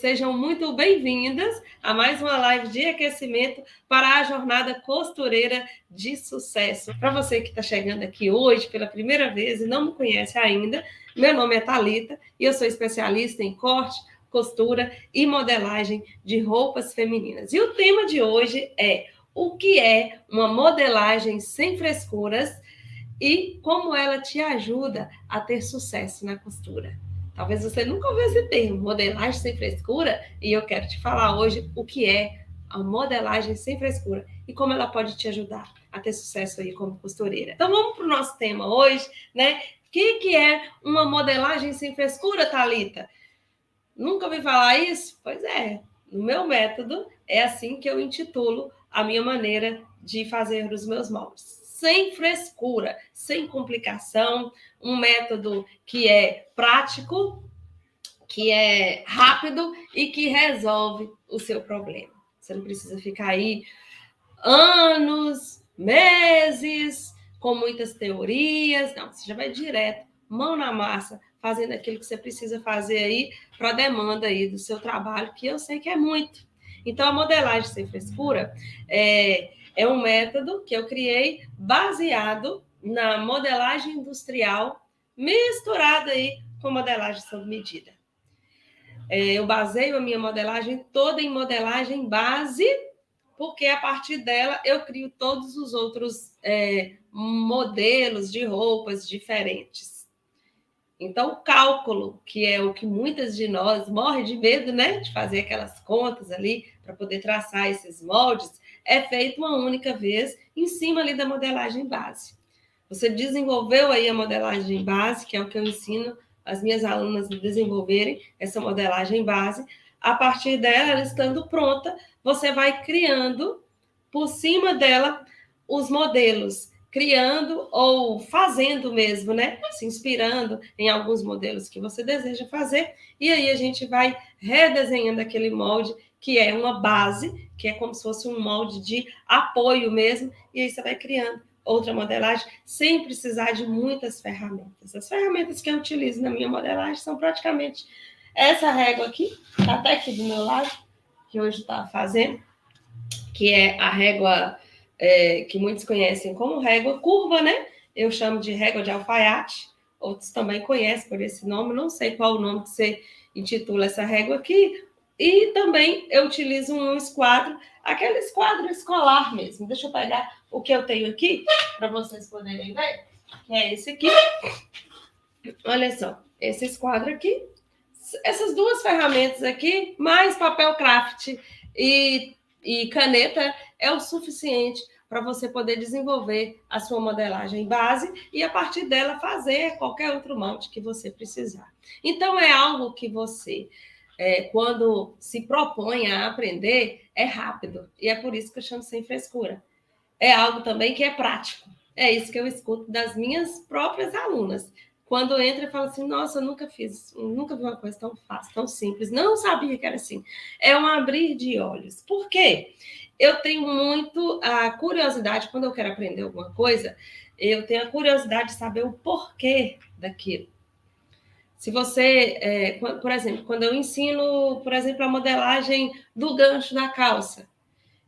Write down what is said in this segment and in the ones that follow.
sejam muito bem-vindas a mais uma live de aquecimento para a jornada costureira de sucesso. Para você que está chegando aqui hoje pela primeira vez e não me conhece ainda, meu nome é Thalita e eu sou especialista em corte, costura e modelagem de roupas femininas. E o tema de hoje é o que é uma modelagem sem frescuras e como ela te ajuda a ter sucesso na costura. Talvez você nunca ouviu esse termo, modelagem sem frescura, e eu quero te falar hoje o que é a modelagem sem frescura e como ela pode te ajudar a ter sucesso aí como costureira. Então vamos para o nosso tema hoje, né? O que é uma modelagem sem frescura, Thalita? Nunca ouvi falar isso? Pois é, no meu método é assim que eu intitulo a minha maneira de fazer os meus moldes. Sem frescura, sem complicação, um método que é prático, que é rápido e que resolve o seu problema. Você não precisa ficar aí anos, meses, com muitas teorias. Não, você já vai direto, mão na massa, fazendo aquilo que você precisa fazer aí para a demanda aí do seu trabalho, que eu sei que é muito. Então, a modelagem sem frescura é um método que eu criei baseado na modelagem industrial, misturada aí com modelagem sob medida. Eu baseio a minha modelagem toda em modelagem base, porque a partir dela eu crio todos os outros modelos de roupas diferentes. Então, o cálculo, que é o que muitas de nós morrem de medo, né, de fazer aquelas contas ali para poder traçar esses moldes, é feito uma única vez em cima ali da modelagem base. Você desenvolveu aí a modelagem base, que é o que eu ensino as minhas alunas a desenvolverem, essa modelagem base. A partir dela, ela estando pronta, você vai criando por cima dela os modelos, criando ou fazendo mesmo, né? Se inspirando em alguns modelos que você deseja fazer, e aí a gente vai redesenhando aquele molde, que é uma base, que é como se fosse um molde de apoio mesmo, e aí você vai criando outra modelagem sem precisar de muitas ferramentas. As ferramentas que eu utilizo na minha modelagem são praticamente essa régua aqui, tá até aqui do meu lado, que hoje está fazendo, que é a régua que muitos conhecem como régua curva, né? Eu chamo de régua de alfaiate, outros também conhecem por esse nome, não sei qual o nome que você intitula essa régua aqui. E também eu utilizo um esquadro, aquele esquadro escolar mesmo. Deixa eu pegar o que eu tenho aqui, para vocês poderem ver, que é esse aqui. Olha só, esse esquadro aqui, essas duas ferramentas aqui, mais papel craft e caneta, é o suficiente para você poder desenvolver a sua modelagem base e, a partir dela, fazer qualquer outro molde que você precisar. Então, é algo que você, quando se propõe a aprender, é rápido. E é por isso que eu chamo sem frescura. É algo também que é prático. É isso que eu escuto das minhas próprias alunas. Quando entra e fala assim, nossa, eu nunca vi uma coisa tão fácil, tão simples, não sabia que era assim. É um abrir de olhos. Por quê? Eu tenho muito a curiosidade, quando eu quero aprender alguma coisa, eu tenho a curiosidade de saber o porquê daquilo. Se você, por exemplo, quando eu ensino, por exemplo, a modelagem do gancho da calça,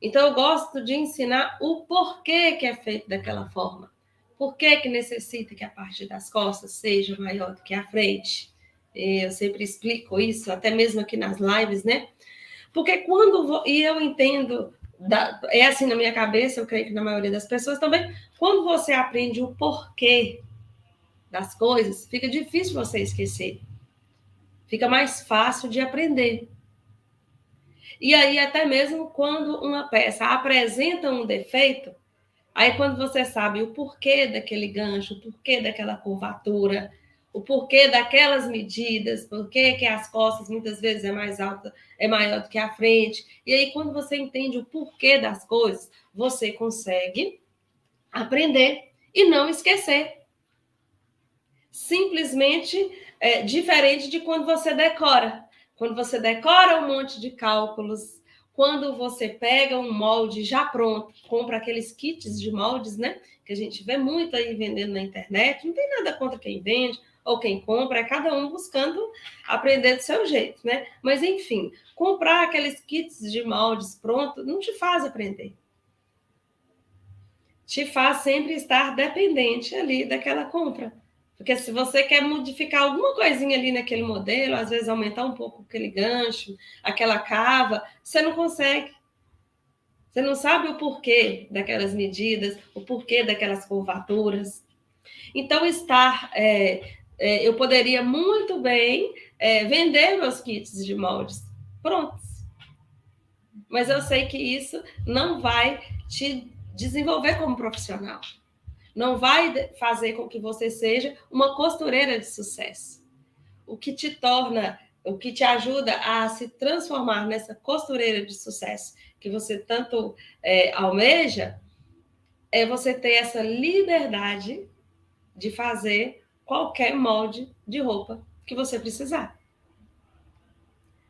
então eu gosto de ensinar o porquê que é feito daquela forma. Por que necessita que a parte das costas seja maior do que a frente? Eu sempre explico isso, até mesmo aqui nas lives, né? Porque e eu entendo, é assim na minha cabeça, eu creio que na maioria das pessoas também, quando você aprende o porquê das coisas, fica difícil você esquecer. Fica mais fácil de aprender. E aí, até mesmo quando uma peça apresenta um defeito, aí quando você sabe o porquê daquele gancho, o porquê daquela curvatura, o porquê daquelas medidas, porquê que as costas muitas vezes é maior do que a frente, e aí quando você entende o porquê das coisas, você consegue aprender e não esquecer. Simplesmente diferente de quando você decora. Quando você decora um monte de cálculos, quando você pega um molde já pronto, compra aqueles kits de moldes, né? Que a gente vê muito aí vendendo na internet, não tem nada contra quem vende, ou quem compra, é cada um buscando aprender do seu jeito, né? Mas, enfim, comprar aqueles kits de moldes pronto não te faz aprender. Te faz sempre estar dependente ali daquela compra. Porque se você quer modificar alguma coisinha ali naquele modelo, às vezes aumentar um pouco aquele gancho, aquela cava, você não consegue. Você não sabe o porquê daquelas medidas, o porquê daquelas curvaturas. Então, eu poderia muito bem vender meus kits de moldes prontos. Mas eu sei que isso não vai te desenvolver como profissional. Não vai fazer com que você seja uma costureira de sucesso. O que te torna, o que te ajuda a se transformar nessa costureira de sucesso que você tanto almeja, é você ter essa liberdade de fazer qualquer molde de roupa que você precisar.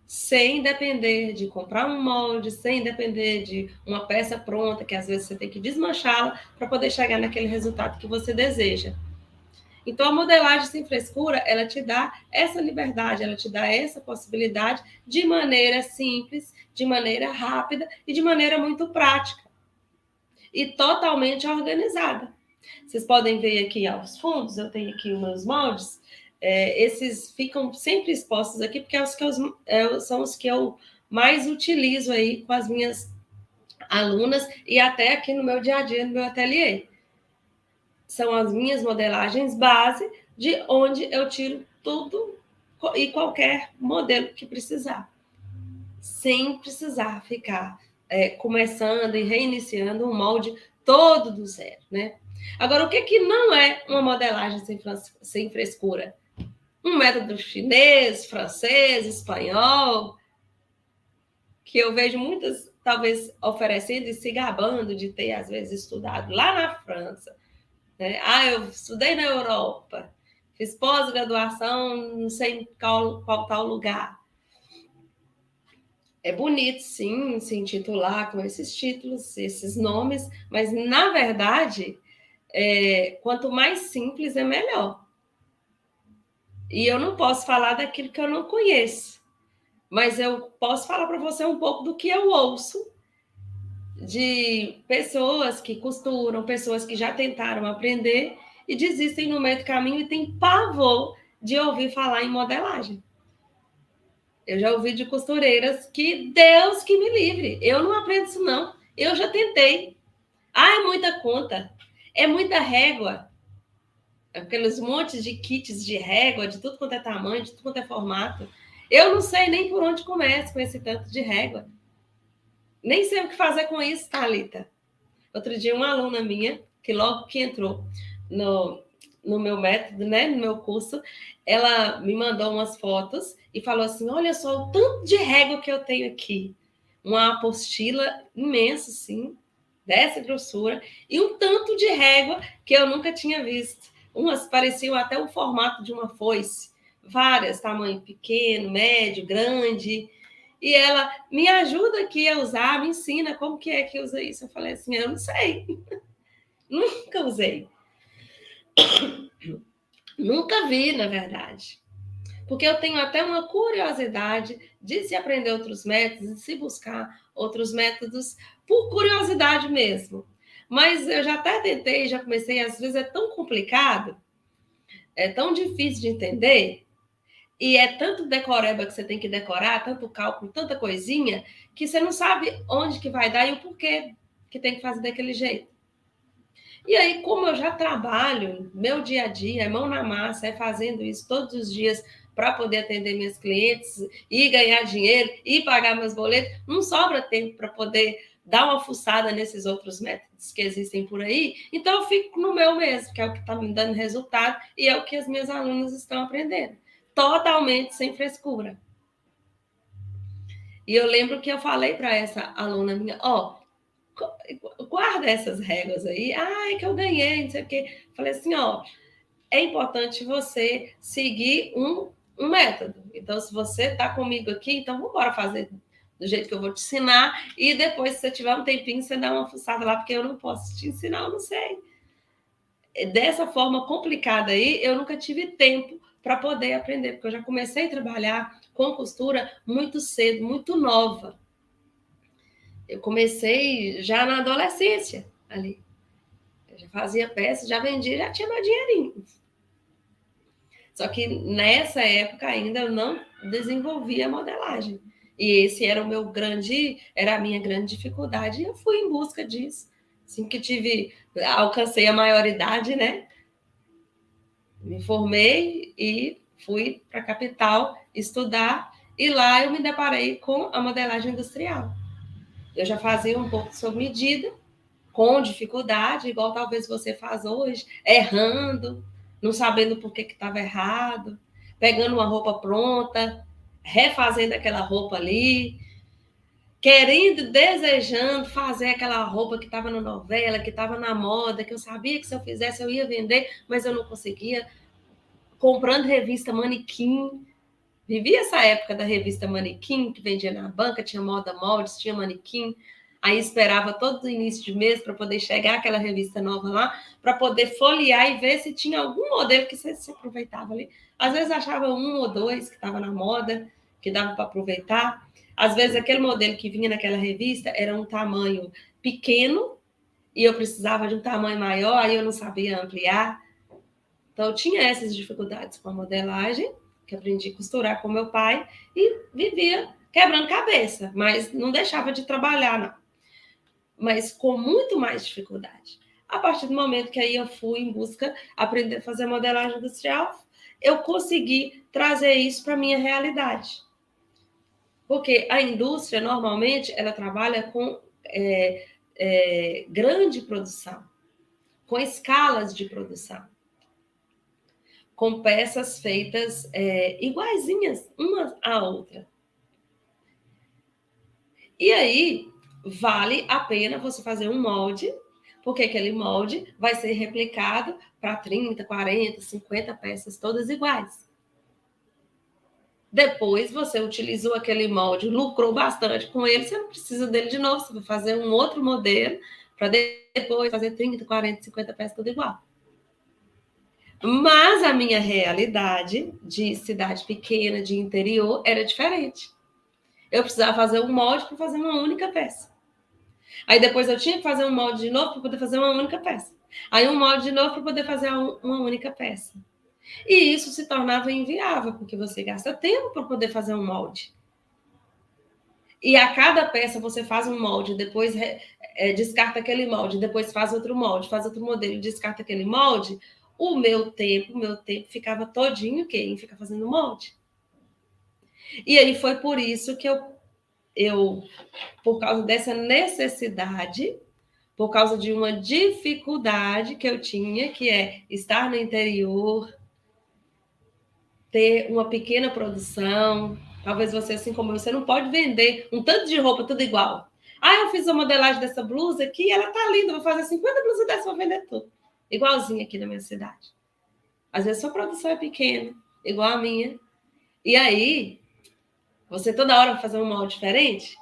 Sem depender de comprar um molde, sem depender de uma peça pronta, que às vezes você tem que desmanchá-la para poder chegar naquele resultado que você deseja. Então, a modelagem sem frescura, ela te dá essa liberdade, ela te dá essa possibilidade de maneira simples, de maneira rápida e de maneira muito prática. E totalmente organizada. Vocês podem ver aqui aos fundos, eu tenho aqui os meus moldes, esses ficam sempre expostos aqui, porque são os que eu mais utilizo aí com as minhas alunas e até aqui no meu dia a dia, no meu ateliê. São as minhas modelagens base, de onde eu tiro tudo e qualquer modelo que precisar. Sem precisar ficar começando e reiniciando um molde todo do zero, né? Agora, o que não é uma modelagem sem frescura? Um método chinês, francês, espanhol, que eu vejo muitas, talvez, oferecendo e se gabando de ter, às vezes, estudado lá na França. Né? Eu estudei na Europa, fiz pós-graduação, não sei em qual tal lugar. É bonito, sim, se intitular com esses títulos, esses nomes, mas, na verdade, quanto mais simples é melhor. E eu não posso falar daquilo que eu não conheço, mas eu posso falar para você um pouco do que eu ouço de pessoas que costuram, pessoas que já tentaram aprender e desistem no meio do caminho e têm pavor de ouvir falar em modelagem. Eu já ouvi de costureiras que Deus que me livre, eu não aprendo isso não, eu já tentei. É muita conta, é muita régua, aqueles montes de kits de régua, de tudo quanto é tamanho, de tudo quanto é formato. Eu não sei nem por onde começo com esse tanto de régua. Nem sei o que fazer com isso, Thalita. Outro dia, uma aluna minha, que logo que entrou no meu método, né, no meu curso, ela me mandou umas fotos e falou assim, olha só o tanto de régua que eu tenho aqui. Uma apostila imensa, assim, dessa grossura, e um tanto de régua que eu nunca tinha visto. Umas pareciam até o formato de uma foice. Várias, tamanho pequeno, médio, grande. E ela me ajuda aqui a usar, me ensina como que é que usa isso. Eu falei assim, eu não sei. Nunca usei. Nunca vi, na verdade. Porque eu tenho até uma curiosidade de se aprender outros métodos, de se buscar outros métodos por curiosidade mesmo. Mas eu já até tentei, já comecei, às vezes é tão complicado, é tão difícil de entender, e é tanto decoreba que você tem que decorar, tanto cálculo, tanta coisinha, que você não sabe onde que vai dar e o porquê que tem que fazer daquele jeito. E aí, como eu já trabalho, meu dia a dia, é mão na massa, é fazendo isso todos os dias para poder atender minhas clientes e ganhar dinheiro e pagar meus boletos, não sobra tempo para poder dar uma fuçada nesses outros métodos que existem por aí. Então, eu fico no meu mesmo, que é o que está me dando resultado e é o que as minhas alunas estão aprendendo. Totalmente sem frescura. E eu lembro que eu falei para essa aluna minha, guarda essas réguas aí. É que eu ganhei, não sei o quê. Falei assim, é importante você seguir um método. Então, se você está comigo aqui, então vamos embora fazer do jeito que eu vou te ensinar. E depois, se você tiver um tempinho, você dá uma fuçada lá, porque eu não posso te ensinar, eu não sei. Dessa forma complicada aí, eu nunca tive tempo para poder aprender, porque eu já comecei a trabalhar com costura muito cedo, muito nova. Eu comecei já na adolescência ali. Eu já fazia peças, já vendia, já tinha meu dinheirinho. Só que nessa época ainda eu não desenvolvia a modelagem. E esse era era a minha grande dificuldade, e eu fui em busca disso. Assim que alcancei a maioridade, né? Me formei e fui para a capital estudar, e lá eu me deparei com a modelagem industrial. Eu já fazia um pouco sob medida, com dificuldade, igual talvez você faz hoje, errando, não sabendo por que estava errado, pegando uma roupa pronta, refazendo aquela roupa ali, querendo, desejando fazer aquela roupa que estava na novela, que estava na moda, que eu sabia que se eu fizesse eu ia vender, mas eu não conseguia, comprando revista Manequim. Vivi essa época da revista Manequim, que vendia na banca, tinha moda moldes, tinha Manequim. Aí esperava todo o início de mês para poder chegar aquela revista nova lá, para poder folhear e ver se tinha algum modelo que você se aproveitava ali. Às vezes achava um ou dois que estava na moda, que dava para aproveitar. Às vezes aquele modelo que vinha naquela revista era um tamanho pequeno e eu precisava de um tamanho maior, aí eu não sabia ampliar. Então, eu tinha essas dificuldades com a modelagem, que aprendi a costurar com meu pai, e vivia quebrando cabeça, mas não deixava de trabalhar, não. Mas com muito mais dificuldade. A partir do momento que aí eu fui em busca aprender a fazer modelagem industrial, eu consegui trazer isso para a minha realidade. Porque a indústria, normalmente, ela trabalha com grande produção, com escalas de produção, com peças feitas iguaizinhas uma à outra. E aí, vale a pena você fazer um molde, porque aquele molde vai ser replicado para 30, 40, 50 peças todas iguais. Depois você utilizou aquele molde, lucrou bastante com ele, você não precisa dele de novo, você vai fazer um outro modelo para depois fazer 30, 40, 50 peças tudo igual. Mas a minha realidade de cidade pequena, de interior, era diferente. Eu precisava fazer um molde para fazer uma única peça. Aí depois eu tinha que fazer um molde de novo para poder fazer uma única peça. Aí um molde de novo para poder fazer uma única peça. E isso se tornava inviável, porque você gasta tempo para poder fazer um molde. E a cada peça você faz um molde, depois descarta aquele molde, depois faz outro molde, faz outro modelo, descarta aquele molde. O meu tempo ficava todinho em ficar fazendo molde. E aí foi por isso que eu, por causa dessa necessidade, por causa de uma dificuldade que eu tinha, que é estar no interior, ter uma pequena produção. Talvez você, assim como eu, você não pode vender um tanto de roupa tudo igual. Ah, eu fiz a modelagem dessa blusa aqui, ela tá linda, vou fazer 50 blusas dessa, vou vender tudo. Igualzinho aqui na minha cidade. Às vezes sua produção é pequena, igual a minha. E aí, você toda hora vai fazer um molde diferente?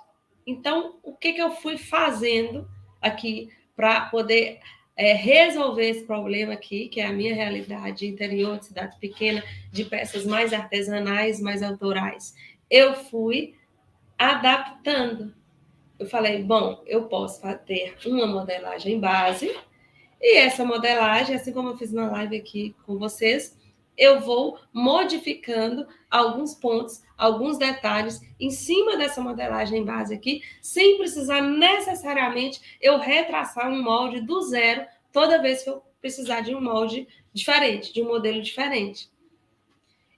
Então, o que eu fui fazendo aqui para poder resolver esse problema aqui, que é a minha realidade interior, de cidade pequena, de peças mais artesanais, mais autorais? Eu fui adaptando. Eu falei, bom, eu posso ter uma modelagem base, e essa modelagem, assim como eu fiz na live aqui com vocês, eu vou modificando alguns pontos, alguns detalhes em cima dessa modelagem base aqui, sem precisar necessariamente eu retraçar um molde do zero toda vez que eu precisar de um molde diferente, de um modelo diferente.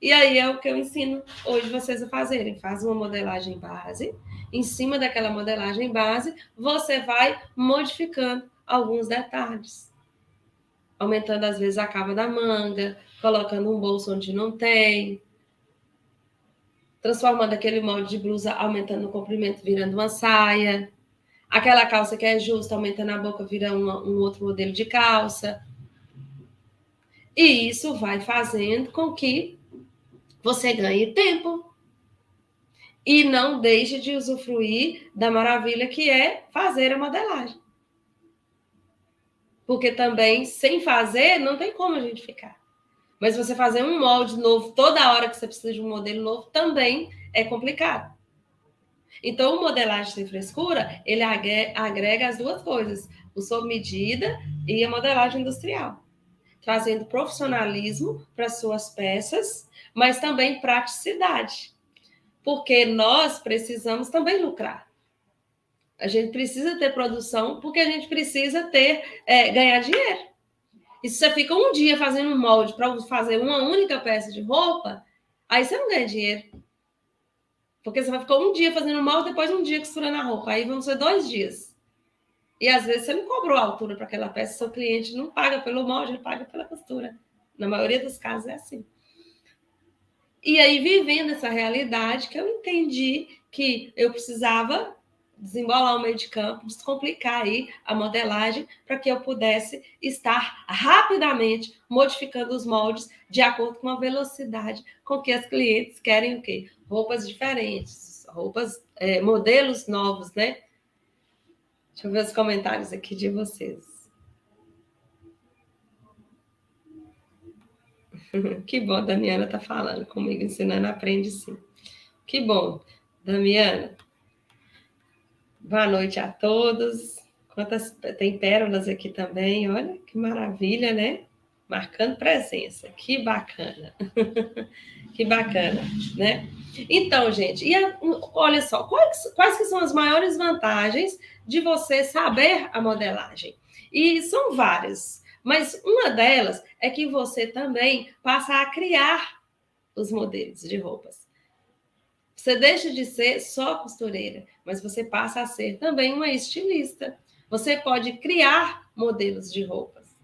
E aí é o que eu ensino hoje vocês a fazerem. Faz uma modelagem base, em cima daquela modelagem base, você vai modificando alguns detalhes. Aumentando, às vezes, a cava da manga, colocando um bolso onde não tem, transformando aquele molde de blusa, aumentando o comprimento, virando uma saia. Aquela calça que é justa, aumentando a boca, vira um outro modelo de calça. E isso vai fazendo com que você ganhe tempo. E não deixe de usufruir da maravilha que é fazer a modelagem. Porque também, sem fazer, não tem como a gente ficar. Mas você fazer um molde novo toda hora que você precisa de um modelo novo também é complicado. Então, o modelagem sem frescura, ele agrega as duas coisas, o sob medida e a modelagem industrial, trazendo profissionalismo para suas peças, mas também praticidade, porque nós precisamos também lucrar. A gente precisa ter produção, porque a gente precisa ganhar dinheiro. E se você fica um dia fazendo um molde para fazer uma única peça de roupa, aí você não ganha dinheiro. Porque você vai ficar um dia fazendo molde, depois um dia costurando a roupa. Aí vão ser 2 dias. E às vezes você não cobrou a altura para aquela peça, seu cliente não paga pelo molde, ele paga pela costura. Na maioria dos casos é assim. E aí, vivendo essa realidade, que eu entendi que eu precisava desembolar o meio de campo, descomplicar aí a modelagem para que eu pudesse estar rapidamente modificando os moldes de acordo com a velocidade com que as clientes querem o quê? Roupas diferentes, modelos novos, né? Deixa eu ver os comentários aqui de vocês. Que bom, Damiana está falando comigo, ensinando aprende sim. Que bom, Damiana. Boa noite a todos. Tem pérolas aqui também, olha que maravilha, né? Marcando presença, que bacana. Que bacana, né? Então, gente, olha só, quais que são as maiores vantagens de você saber a modelagem? E são várias, mas uma delas é que você também passa a criar os modelos de roupas. Você deixa de ser só costureira, mas você passa a ser também uma estilista. Você pode criar modelos de roupas.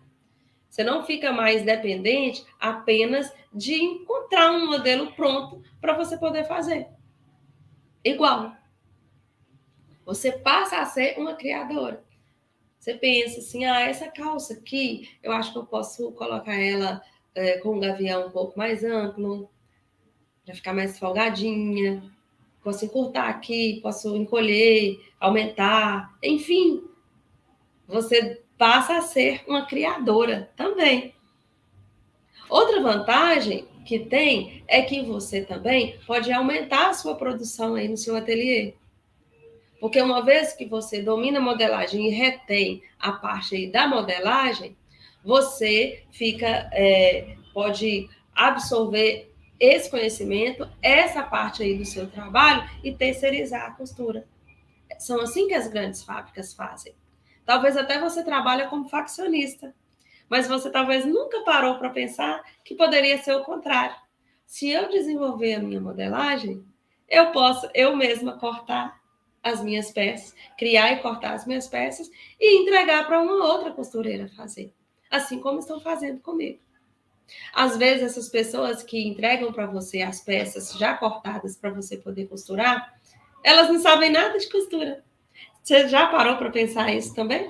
Você não fica mais dependente apenas de encontrar um modelo pronto para você poder fazer. Igual. Você passa a ser uma criadora. Você pensa assim, essa calça aqui, eu acho que eu posso colocar ela com um gavião um pouco mais amplo, para ficar mais folgadinha. Posso encurtar aqui, posso encolher, aumentar, enfim. Você passa a ser uma criadora também. Outra vantagem que tem é que você também pode aumentar a sua produção aí no seu ateliê. Porque uma vez que você domina a modelagem e retém a parte aí da modelagem, você pode absorver esse conhecimento, essa parte aí do seu trabalho e terceirizar a costura. São assim que as grandes fábricas fazem. Talvez até você trabalhe como faccionista, mas você talvez nunca parou para pensar que poderia ser o contrário. Se eu desenvolver a minha modelagem, eu posso eu mesma cortar as minhas peças, criar e cortar as minhas peças e entregar para uma outra costureira fazer, assim como estão fazendo comigo. Às vezes, essas pessoas que entregam para você as peças já cortadas para você poder costurar, elas não sabem nada de costura. Você já parou para pensar isso também?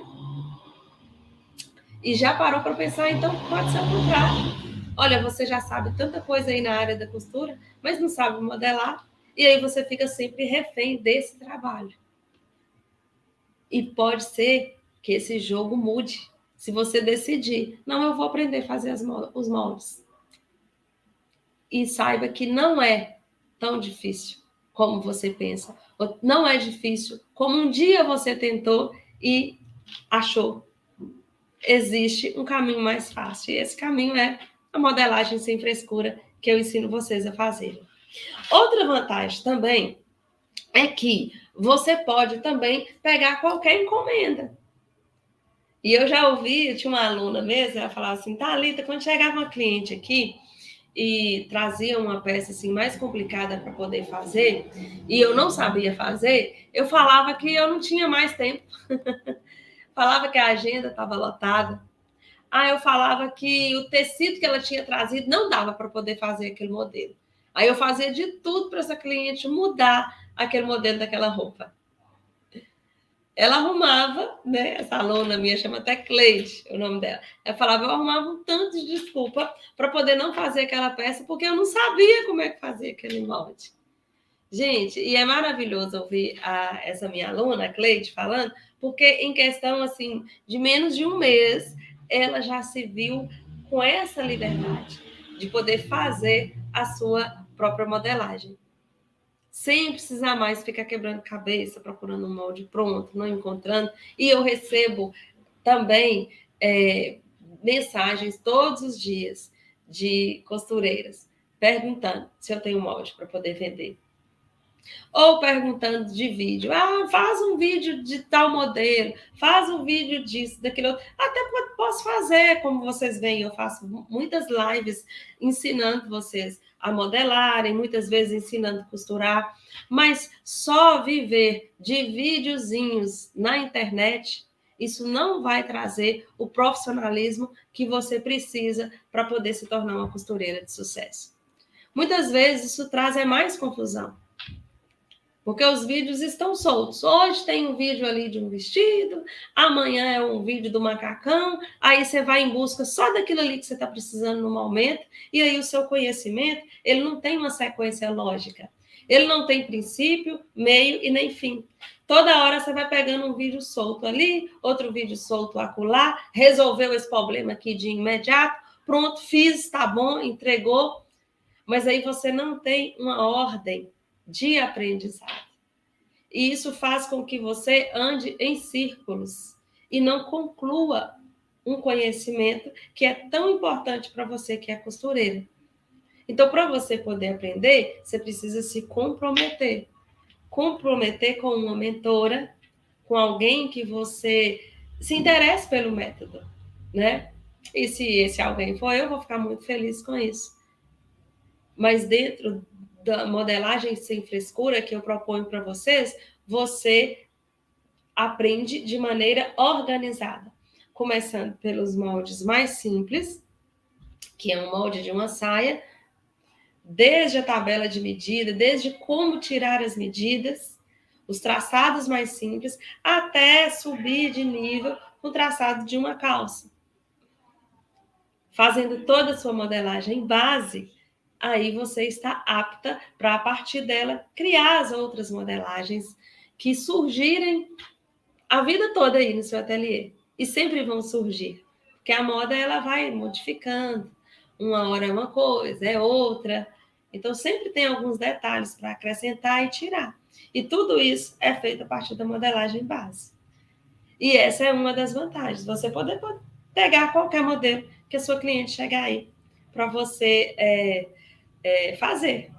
E já parou para pensar, então pode ser o contrário. Olha, você já sabe tanta coisa aí na área da costura, mas não sabe modelar, e aí você fica sempre refém desse trabalho. E pode ser que esse jogo mude, se você decidir, não, eu vou aprender a fazer os moldes. E saiba que não é tão difícil como você pensa. Não é difícil como um dia você tentou e achou. Existe um caminho mais fácil. E esse caminho é a modelagem sem frescura, que eu ensino vocês a fazerem. Outra vantagem também é que você pode também pegar qualquer encomenda. E eu já ouvi, tinha uma aluna mesmo, ela falava assim, Thalita, quando chegava uma cliente aqui e trazia uma peça assim mais complicada para poder fazer, e eu não sabia fazer, eu falava que eu não tinha mais tempo. Falava que a agenda estava lotada. Eu falava que o tecido que ela tinha trazido não dava para poder fazer aquele modelo. Aí eu fazia de tudo para essa cliente mudar aquele modelo daquela roupa. Ela arrumava, né? Essa aluna minha chama até Cleide, o nome dela. Ela falava, eu arrumava um tanto de desculpa para poder não fazer aquela peça, porque eu não sabia como é que fazia aquele molde. Gente, e é maravilhoso ouvir essa minha aluna, a Cleide, falando, porque em questão, assim, de menos de um mês, ela já se viu com essa liberdade. de poder fazer a sua própria modelagem. Sem precisar mais ficar quebrando cabeça, procurando um molde pronto, não encontrando. E eu recebo também mensagens todos os dias de costureiras perguntando se eu tenho molde para poder vender. Ou perguntando de vídeo. Faz um vídeo de tal modelo, faz um vídeo disso, daquele outro. Até posso fazer, como vocês veem, eu faço muitas lives ensinando vocês a modelarem, muitas vezes ensinando a costurar, mas só viver de videozinhos na internet, isso não vai trazer o profissionalismo que você precisa para poder se tornar uma costureira de sucesso. Muitas vezes isso traz mais confusão. Porque os vídeos estão soltos. Hoje tem um vídeo ali de um vestido, amanhã é um vídeo do macacão, aí você vai em busca só daquilo ali que você está precisando no momento, e aí o seu conhecimento, ele não tem uma sequência lógica. Ele não tem princípio, meio e nem fim. Toda hora você vai pegando um vídeo solto ali, outro vídeo solto acolá, resolveu esse problema aqui de imediato, pronto, fiz, tá bom, entregou, mas aí você não tem uma ordem de aprendizado. E isso faz com que você ande em círculos e não conclua um conhecimento que é tão importante para você que é costureira. Então, para você poder aprender, você precisa se comprometer. Comprometer com uma mentora, com alguém que você se interesse pelo método, né? E se esse alguém for eu, vou ficar muito feliz com isso. Mas dentro da modelagem sem frescura que eu proponho para vocês, você aprende de maneira organizada, começando pelos moldes mais simples, que é um molde de uma saia, desde a tabela de medida, desde como tirar as medidas, os traçados mais simples, até subir de nível com o traçado de uma calça. Fazendo toda a sua modelagem base, aí você está apta para, a partir dela, criar as outras modelagens que surgirem a vida toda aí no seu ateliê. E sempre vão surgir. Porque a moda, ela vai modificando. Uma hora é uma coisa, é outra. Então, sempre tem alguns detalhes para acrescentar e tirar. E tudo isso é feito a partir da modelagem base. E essa é uma das vantagens. Você poder pegar qualquer modelo que a sua cliente chegar aí para você fazer.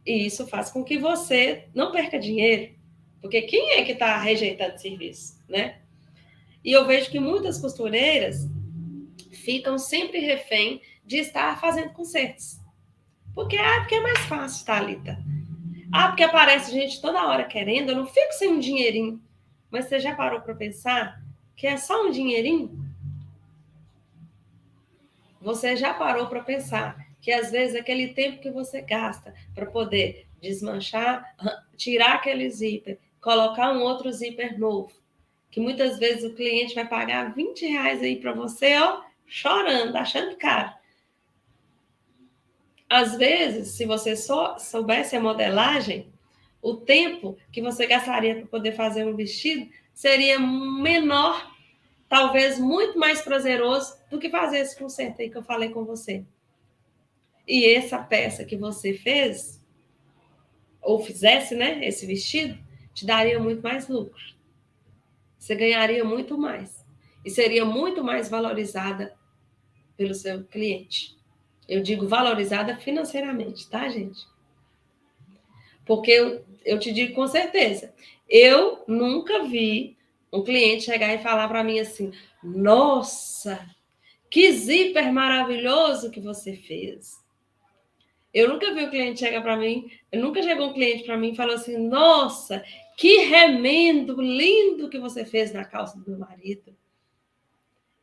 E isso faz com que você não perca dinheiro. Porque quem é que está rejeitando serviço, né? E eu vejo que muitas costureiras ficam sempre refém de estar fazendo concertos. Porque é mais fácil, Thalita. Porque aparece gente toda hora querendo, eu não fico sem um dinheirinho. Mas você já parou para pensar que é só um dinheirinho? Você já parou para pensar que às vezes aquele tempo que você gasta para poder desmanchar, tirar aquele zíper, colocar um outro zíper novo, que muitas vezes o cliente vai pagar R$20 aí para você, chorando, achando caro. Às vezes, se você só soubesse a modelagem, o tempo que você gastaria para poder fazer um vestido seria menor, talvez muito mais prazeroso do que fazer esse concerto aí que eu falei com você. E essa peça que você fez, ou fizesse, né, esse vestido, te daria muito mais lucro. Você ganharia muito mais. E seria muito mais valorizada pelo seu cliente. Eu digo valorizada financeiramente, tá, gente? Porque eu te digo com certeza, eu nunca vi um cliente chegar e falar para mim assim, nossa, que zíper maravilhoso que você fez. Eu nunca vi um cliente chegar para mim, nunca chegou um cliente para mim e falou assim, nossa, que remendo lindo que você fez na calça do meu marido.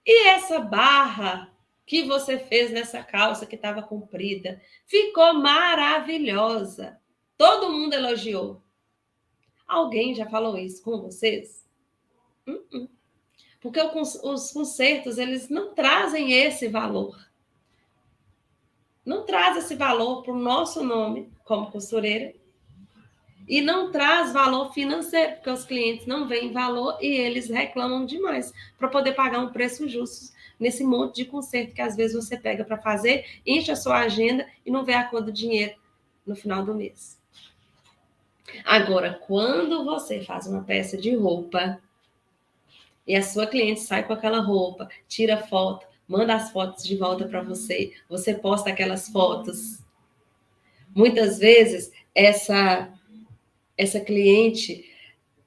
E essa barra que você fez nessa calça que estava comprida, ficou maravilhosa. Todo mundo elogiou. Alguém já falou isso com vocês? Porque os concertos, eles não trazem esse valor. Não traz esse valor para o nosso nome como costureira e não traz valor financeiro, porque os clientes não veem valor e eles reclamam demais para poder pagar um preço justo nesse monte de conserto que às vezes você pega para fazer, enche a sua agenda e não vê a conta do dinheiro no final do mês. Agora, quando você faz uma peça de roupa e a sua cliente sai com aquela roupa, tira foto, manda as fotos de volta para você, você posta aquelas fotos. Muitas vezes, essa cliente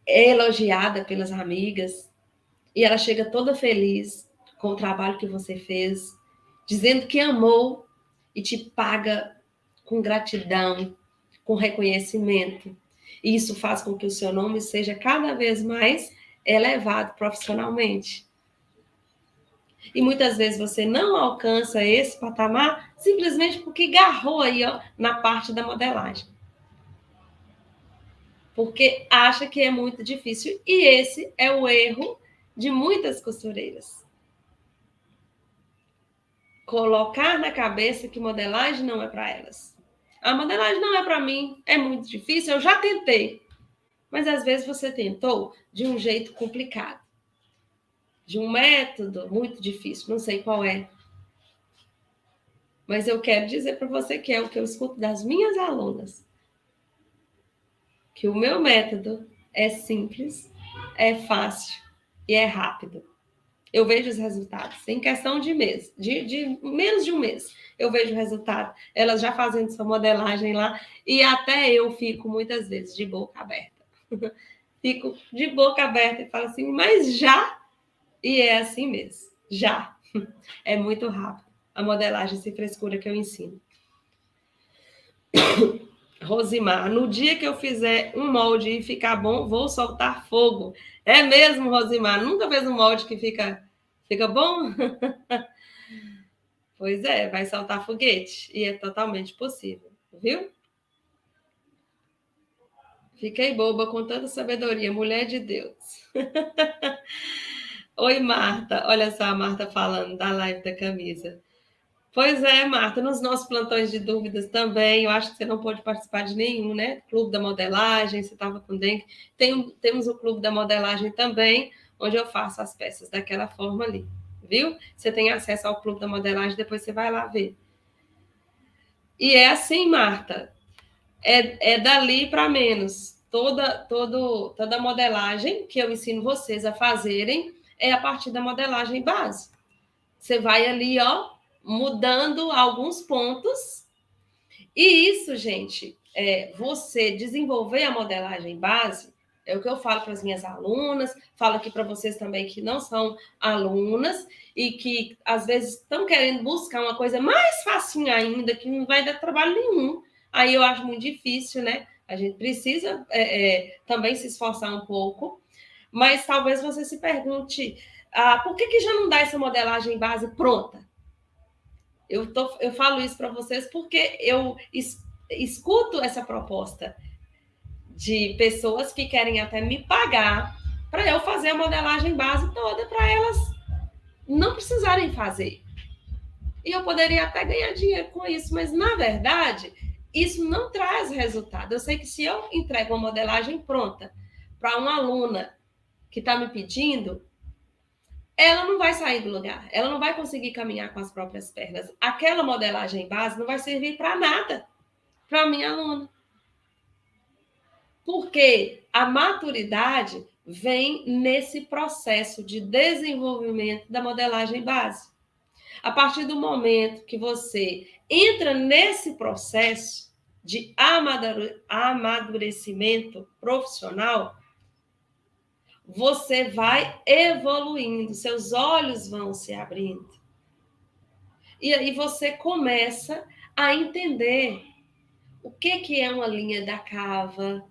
é elogiada pelas amigas e ela chega toda feliz com o trabalho que você fez, dizendo que amou e te paga com gratidão, com reconhecimento. E isso faz com que o seu nome seja cada vez mais elevado profissionalmente. E muitas vezes você não alcança esse patamar simplesmente porque garrou aí, ó, na parte da modelagem. Porque acha que é muito difícil. E esse é o erro de muitas costureiras. Colocar na cabeça que modelagem não é para elas. A modelagem não é para mim, é muito difícil, eu já tentei. Mas às vezes você tentou de um jeito complicado, de um método muito difícil, não sei qual é. Mas eu quero dizer para você que é o que eu escuto das minhas alunas. Que o meu método é simples, é fácil e é rápido. Eu vejo os resultados em questão de mês, de menos de um mês. Eu vejo o resultado. Elas já fazendo sua modelagem lá e até eu fico muitas vezes de boca aberta. Fico de boca aberta e falo assim, mas já? E é assim mesmo, já. É muito rápido. A modelagem sem frescura que eu ensino. Rosimar, no dia que eu fizer um molde e ficar bom, vou soltar fogo. É mesmo, Rosimar? Nunca fez um molde que fica bom? Pois é, vai soltar foguete. E é totalmente possível, viu? Fiquei boba com tanta sabedoria, mulher de Deus. Oi, Marta. Olha só a Marta falando da live da camisa. Pois é, Marta, nos nossos plantões de dúvidas também, eu acho que você não pôde participar de nenhum, né? Clube da modelagem, você estava com dengue. Temos o Clube da Modelagem também, onde eu faço as peças daquela forma ali, viu? Você tem acesso ao Clube da Modelagem, depois você vai lá ver. E é assim, Marta, é dali para menos. Toda modelagem que eu ensino vocês a fazerem é a partir da modelagem base. Você vai ali, ó, mudando alguns pontos. E isso, gente, você desenvolver a modelagem base, é o que eu falo para as minhas alunas, falo aqui para vocês também que não são alunas e que às vezes estão querendo buscar uma coisa mais facinho ainda, que não vai dar trabalho nenhum. Aí eu acho muito difícil, né? A gente precisa também se esforçar um pouco, mas talvez você se pergunte, por que já não dá essa modelagem base pronta? Eu falo isso para vocês porque eu escuto essa proposta de pessoas que querem até me pagar para eu fazer a modelagem base toda para elas não precisarem fazer. E eu poderia até ganhar dinheiro com isso, mas na verdade isso não traz resultado. Eu sei que se eu entrego uma modelagem pronta para uma aluna que está me pedindo, ela não vai sair do lugar, ela não vai conseguir caminhar com as próprias pernas. Aquela modelagem base não vai servir para nada para a minha aluna. Porque a maturidade vem nesse processo de desenvolvimento da modelagem base. A partir do momento que você entra nesse processo de amadurecimento profissional, você vai evoluindo, seus olhos vão se abrindo. E aí você começa a entender o que é uma linha da cava.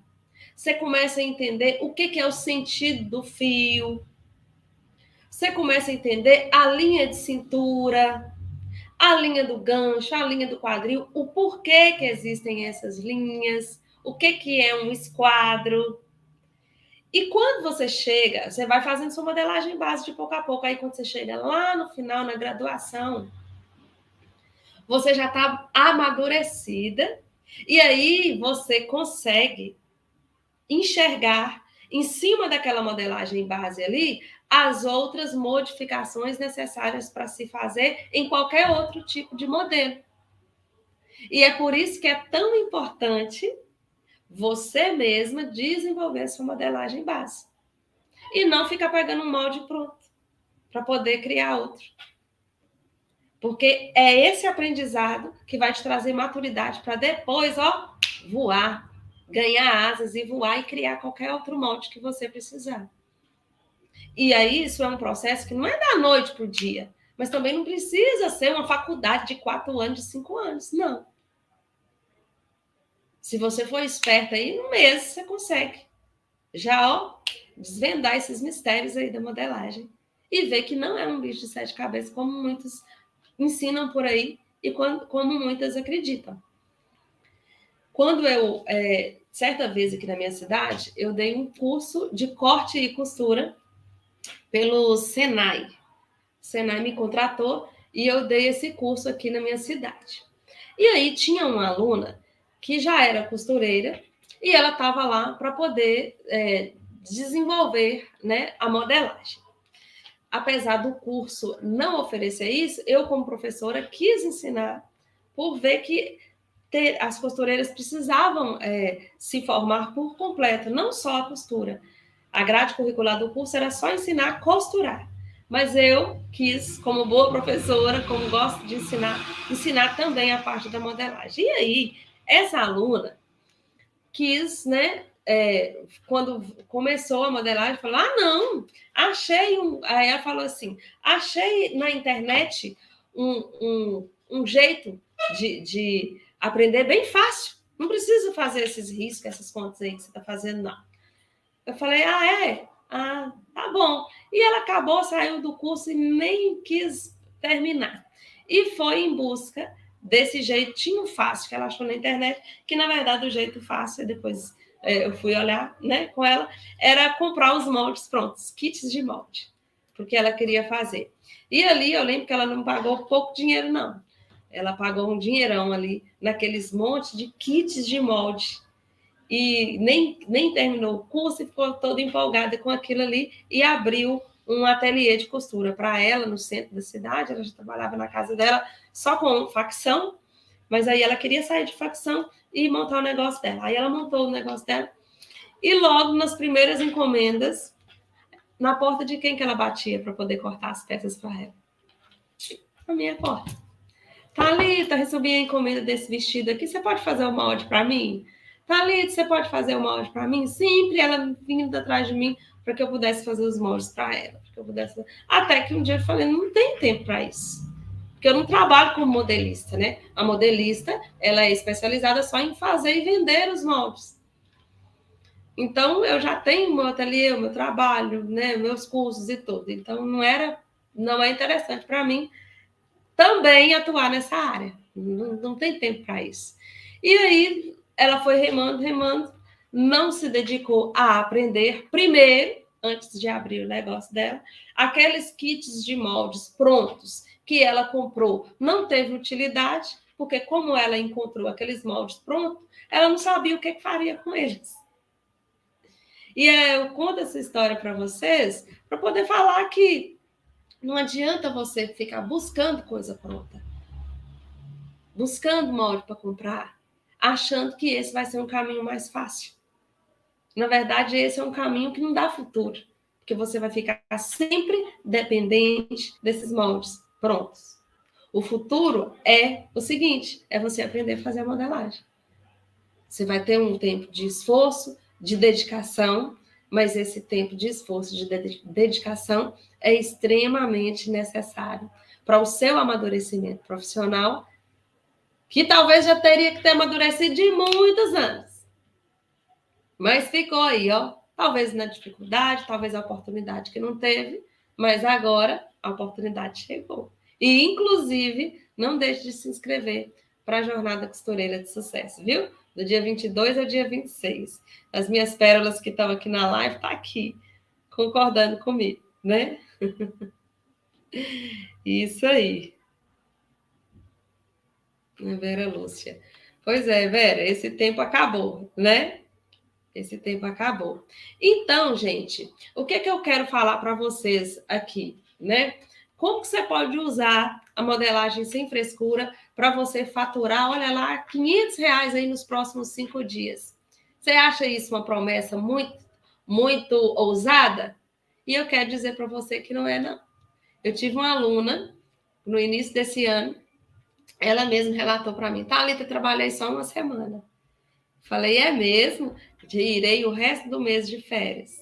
Você começa a entender o que é o sentido do fio. Você começa a entender a linha de cintura, a linha do gancho, a linha do quadril, o porquê que existem essas linhas, o que é um esquadro. E quando você chega, você vai fazendo sua modelagem base de pouco a pouco. Aí quando você chega lá no final, na graduação, você já está amadurecida. E aí você consegue enxergar em cima daquela modelagem base ali, as outras modificações necessárias para se fazer em qualquer outro tipo de modelo. E é por isso que é tão importante você mesma desenvolver sua modelagem base. E não ficar pegando um molde pronto para poder criar outro. Porque é esse aprendizado que vai te trazer maturidade para depois, ó, voar, ganhar asas e voar e criar qualquer outro molde que você precisar. E aí isso é um processo que não é da noite para o dia, mas também não precisa ser uma faculdade de 4 anos, de 5 anos, não. Se você for esperta aí, no mês você consegue já, ó, desvendar esses mistérios aí da modelagem e ver que não é um bicho de 7 cabeças, como muitos ensinam por aí e como muitas acreditam. Quando eu, certa vez aqui na minha cidade, eu dei um curso de corte e costura pelo Senai. O Senai me contratou e eu dei esse curso aqui na minha cidade. E aí tinha uma aluna que já era costureira e ela estava lá para poder desenvolver, né, a modelagem. Apesar do curso não oferecer isso, eu, como professora, quis ensinar por ver que as costureiras precisavam se formar por completo, não só a costura. A grade curricular do curso era só ensinar a costurar. Mas eu quis, como boa professora, como gosto de ensinar também a parte da modelagem. E aí, essa aluna quis, né, quando começou a modelagem, falou: ah, não, achei um. Aí ela falou assim: achei na internet um jeito de aprender bem fácil. Não precisa fazer esses riscos, essas contas aí que você está fazendo, não. Eu falei: ah, é? Ah, tá bom. E ela acabou, saiu do curso e nem quis terminar. E foi em busca desse jeitinho fácil que ela achou na internet, que na verdade o jeito fácil, depois eu fui olhar, né, com ela, era comprar os moldes prontos, kits de molde, porque ela queria fazer. E ali eu lembro que ela não pagou pouco dinheiro, não. Ela pagou um dinheirão ali naqueles montes de kits de molde. E nem terminou o curso e ficou toda empolgada com aquilo ali e abriu um ateliê de costura para ela no centro da cidade. Ela já trabalhava na casa dela só com facção, mas aí ela queria sair de facção e montar o negócio dela. Aí ela montou o negócio dela e logo nas primeiras encomendas, na porta de quem que ela batia para poder cortar as peças para ela? Na minha porta. Thalita, recebi a encomenda desse vestido aqui, você pode fazer o molde para mim? Thalita, você pode fazer o molde para mim? Sempre ela vindo atrás de mim para que eu pudesse fazer os moldes para ela. Que eu pudesse... Até que um dia eu falei, não tem tempo para isso. Porque eu não trabalho como modelista, né? A modelista, ela é especializada só em fazer e vender os moldes. Então, eu já tenho o meu ateliê, o meu trabalho, né? Meus cursos e tudo. Então, não é interessante para mim também atuar nessa área. Não tem tempo para isso. E aí ela foi remando, não se dedicou a aprender primeiro, antes de abrir o negócio dela, aqueles kits de moldes prontos que ela comprou não teve utilidade, porque como ela encontrou aqueles moldes prontos, ela não sabia o que faria com eles. E eu conto essa história para vocês para poder falar que não adianta você ficar buscando coisa pronta, buscando molde para comprar, achando que esse vai ser um caminho mais fácil. Na verdade, esse é um caminho que não dá futuro, porque você vai ficar sempre dependente desses moldes prontos. O futuro é o seguinte, é você aprender a fazer a modelagem. Você vai ter um tempo de esforço, de dedicação, mas esse tempo de esforço, de dedicação é extremamente necessário para o seu amadurecimento profissional, que talvez já teria que ter amadurecido de muitos anos. Mas ficou aí, ó. Talvez na dificuldade, talvez a oportunidade que não teve, mas agora a oportunidade chegou. E, inclusive, não deixe de se inscrever para a Jornada Costureira de Sucesso, viu? Do dia 22 ao dia 26. As minhas pérolas que estão aqui na live estão aqui, concordando comigo, né? Isso aí. Vera Lúcia. Pois é, Vera, esse tempo acabou, né? Esse tempo acabou. Então, gente, o que eu quero falar para vocês aqui, né? Como que você pode usar a modelagem sem frescura para você faturar, olha lá, R$ 500 aí nos próximos 5 dias? Você acha isso uma promessa muito ousada? E eu quero dizer para você que não é, não. Eu tive uma aluna no início desse ano, ela mesma relatou para mim, Thalita, trabalhei só uma semana. Falei, é mesmo? Irei o resto do mês de férias.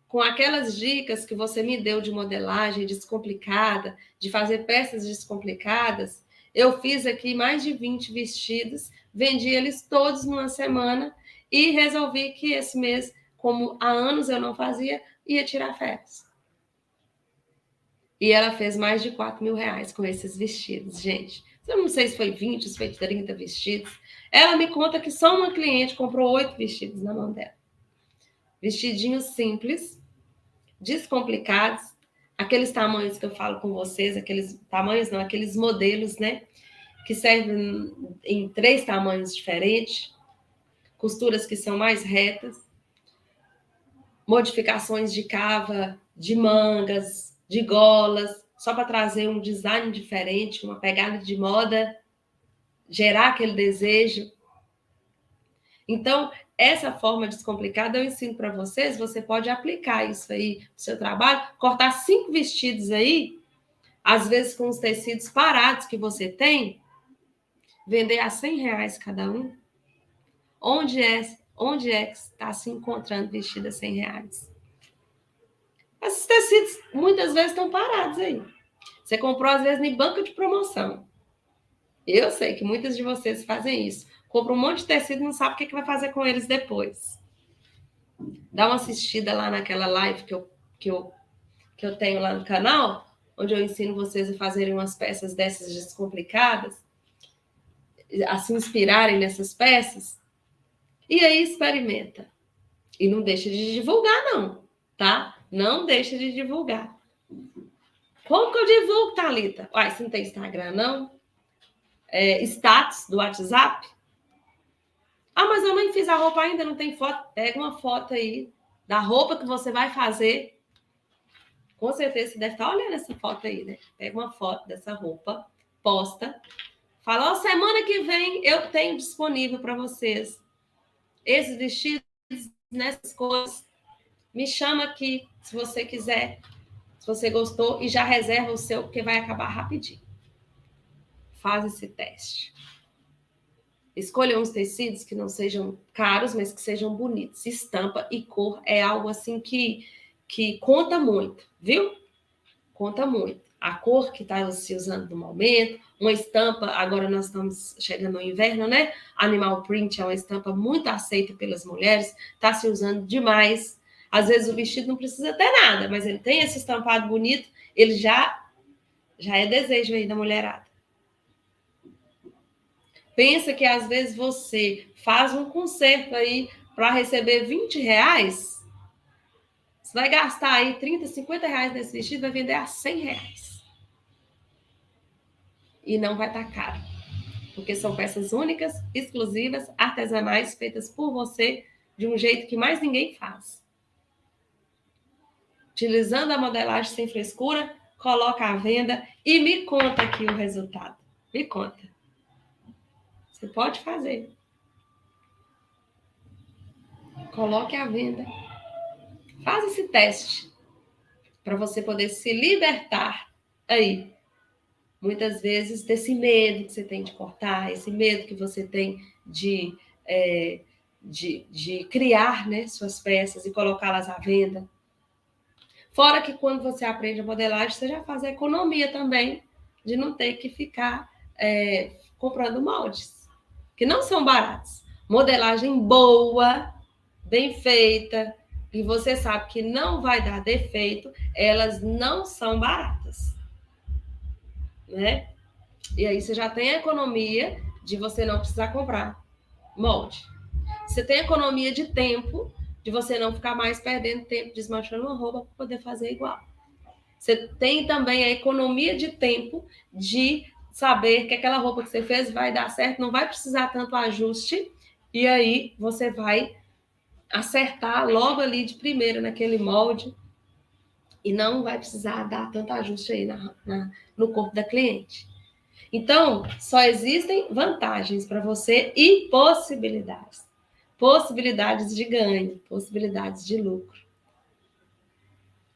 Com aquelas dicas que você me deu de modelagem descomplicada, de fazer peças descomplicadas, eu fiz aqui mais de 20 vestidos, vendi eles todos numa semana e resolvi que esse mês, como há anos eu não fazia, ia tirar férias. E ela fez mais de R$ 4.000 com esses vestidos, gente. Eu não sei se foi 20, se foi 30 vestidos. Ela me conta que só uma cliente comprou 8 vestidos na mão dela. Vestidinhos simples, descomplicados, aqueles tamanhos que eu falo com vocês, aqueles tamanhos não, aqueles modelos, né? Que servem em 3 tamanhos diferentes, costuras que são mais retas, modificações de cava, de mangas, de golas, só para trazer um design diferente, uma pegada de moda, gerar aquele desejo. Então, essa forma descomplicada eu ensino para vocês, você pode aplicar isso aí no seu trabalho, cortar 5 vestidos aí, às vezes com os tecidos parados que você tem, vender a R$ 100 cada um. Onde é que está se encontrando vestido a R$ 100? Esses tecidos muitas vezes estão parados aí. Você comprou, às vezes, em banca de promoção. Eu sei que muitas de vocês fazem isso. Compra um monte de tecido e não sabe o que vai fazer com eles depois. Dá uma assistida lá naquela live que eu tenho lá no canal, onde eu ensino vocês a fazerem umas peças dessas descomplicadas, a se inspirarem nessas peças. E aí experimenta. E não deixa de divulgar, não, tá? Não deixa de divulgar. Como que eu divulgo, Thalita? Uai, você não tem Instagram, não? Status do WhatsApp? Ah, mas eu nem fiz a roupa ainda, não tem foto. Pega uma foto aí da roupa que você vai fazer. Com certeza você deve estar olhando essa foto aí, né? Pega uma foto dessa roupa, posta. Fala, semana que vem eu tenho disponível para vocês esses vestidos nessas cores. Me chama aqui, se você quiser, se você gostou, e já reserva o seu, porque vai acabar rapidinho. Faz esse teste. Escolha uns tecidos que não sejam caros, mas que sejam bonitos. Estampa e cor é algo assim que conta muito, viu? Conta muito. A cor que está se usando no momento, uma estampa, agora nós estamos chegando no inverno, né? Animal print é uma estampa muito aceita pelas mulheres, está se usando demais. Às vezes o vestido não precisa ter nada, mas ele tem esse estampado bonito, ele já é desejo aí da mulherada. Pensa que às vezes você faz um concerto aí para receber R$ 20, você vai gastar aí R$30, R$50 nesse vestido, vai vender a R$100. E não vai estar caro. Porque são peças únicas, exclusivas, artesanais, feitas por você, de um jeito que mais ninguém faz. Utilizando a modelagem sem frescura, coloca à venda e me conta aqui o resultado. Me conta. Você pode fazer. Coloque à venda. Faz esse teste para você poder se libertar aí, muitas vezes, desse medo que você tem de cortar, esse medo que você tem de criar, né, suas peças e colocá-las à venda. Fora que quando você aprende a modelagem, você já faz a economia também de não ter que ficar comprando moldes, que não são baratos. Modelagem boa, bem feita, e você sabe que não vai dar defeito, elas não são baratas, né? E aí você já tem a economia de você não precisar comprar molde. Você tem a economia de tempo, de você não ficar mais perdendo tempo desmanchando uma roupa para poder fazer igual. Você tem também a economia de tempo de saber que aquela roupa que você fez vai dar certo, não vai precisar tanto ajuste, e aí você vai acertar logo ali de primeira naquele molde e não vai precisar dar tanto ajuste aí no corpo da cliente. Então, só existem vantagens para você e possibilidades. Possibilidades de ganho, possibilidades de lucro.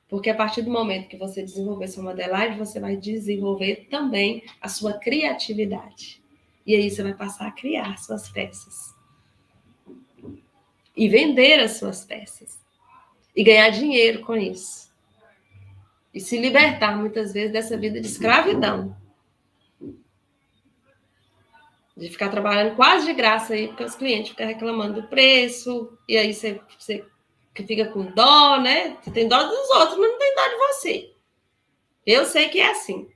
Porque a partir do momento que você desenvolver sua modelagem, você vai desenvolver também a sua criatividade. E aí você vai passar a criar suas peças. E vender as suas peças. E ganhar dinheiro com isso. E se libertar, muitas vezes, dessa vida de escravidão. De ficar trabalhando quase de graça aí, porque os clientes ficam reclamando do preço, e aí você fica com dó, né? Você tem dó dos outros, mas não tem dó de você. Eu sei que é assim.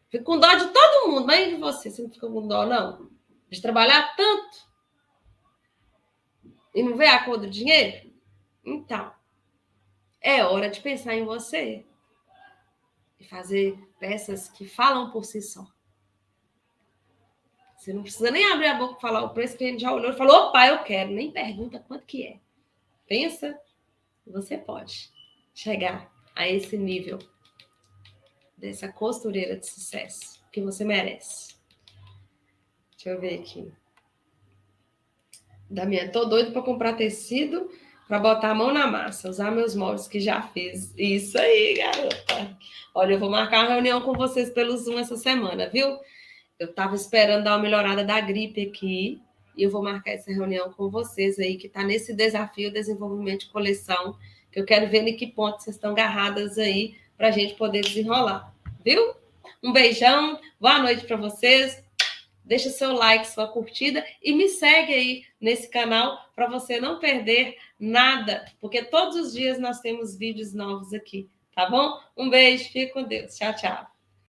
Fico com dó de todo mundo, mas de você? Você não fica com dó, não? De trabalhar tanto e não ver a cor do dinheiro? Então, é hora de pensar em você e fazer peças que falam por si só. Você não precisa nem abrir a boca e falar o preço, que a gente já olhou e falou, opa, eu quero. Nem pergunta quanto que é. Pensa, você pode chegar a esse nível dessa costureira de sucesso que você merece. Deixa eu ver aqui. Damiana, tô doido para comprar tecido para botar a mão na massa, usar meus moldes que já fiz. Isso aí, garota. Olha, eu vou marcar uma reunião com vocês pelo Zoom essa semana, viu? Eu tava esperando dar uma melhorada da gripe aqui e eu vou marcar essa reunião com vocês aí, que tá nesse desafio desenvolvimento de coleção, que eu quero ver em que ponto vocês estão agarradas aí para a gente poder desenrolar, viu? Um beijão, boa noite para vocês. Deixa seu like, sua curtida e me segue aí nesse canal para você não perder nada, porque todos os dias nós temos vídeos novos aqui, tá bom? Um beijo, fique com Deus. Tchau, tchau.